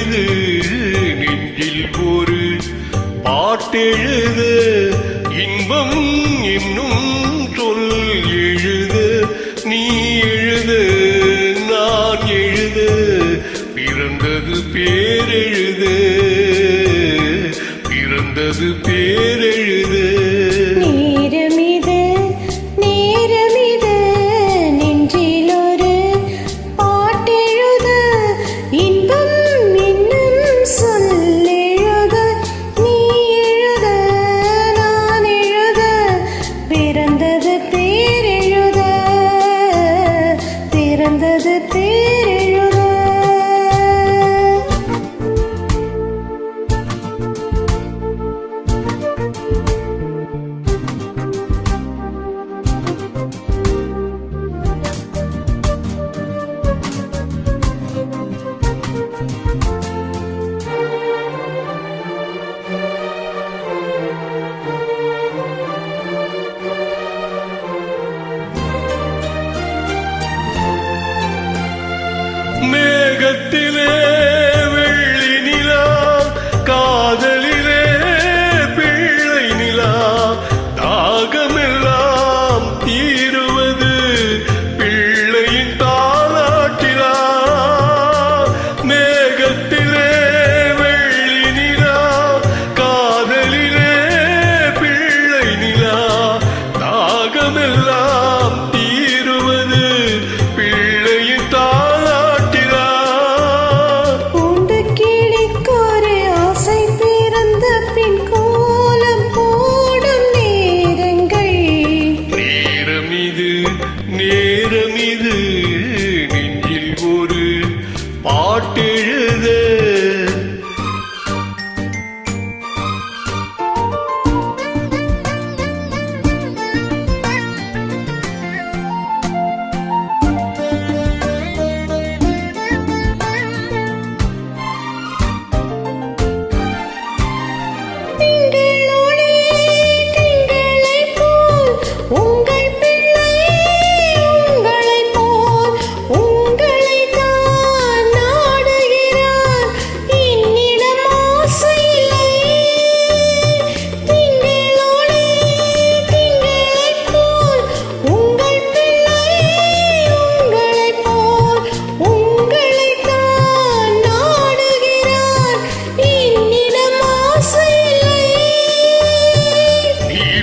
மீது நெஞ்சில் ஒரு பாட்டெழுத இன்பம் என்னும் சொல் எழுத நீ எழுத நான் எழுத பிறந்தது பேரெழுத பிறந்தது பேரெழுத மேகத்திலே வெள்ளி நிலா காதலிலே பிள்ளை நிலா தாகமெல்லாம் தீருவது பிள்ளையின் தாலாட்டிலா மேகத்திலே வெள்ளி நிலா காதலிலே பிள்ளை நிலா தாகமெல்லாம் தீருவது பிள்ளையின் நேரமிது நெஞ்சில் ஒரு பாட்டெழுத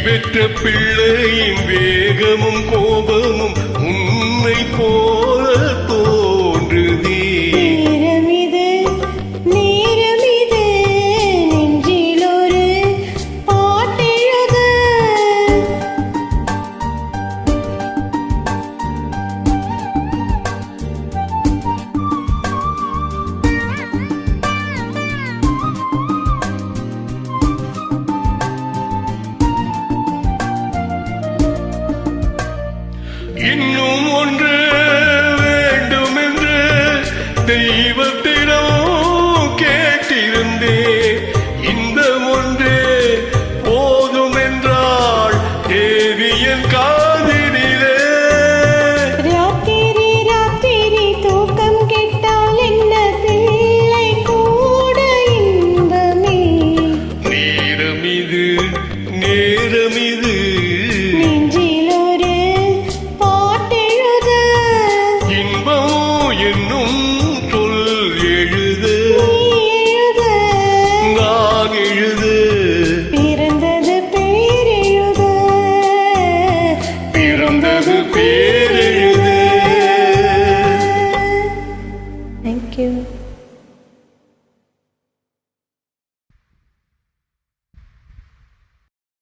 பெற்ற பிள்ளையின் வேகமும் கோபமும் உன்னை போல தோன்றுதே நேரமிது நெஞ்சில் ஒரு பாட்டெழுத இன்னும் ஒன்று வேண்டும் என்று தெய்வத்திடம் கேட்டிருந்தே இந்த ஒன்றே போதும் என்றாள் தேவியன் காதினிலே ராத்திரி ராத்திரி தூக்கம் கெட்டால் என்ன பிள்ளை கூட இன்பமே நேரமிது என்னும் சொல் எழுத நான் எழுத பிறந்தது பேரெழுத பிறந்தது பேர்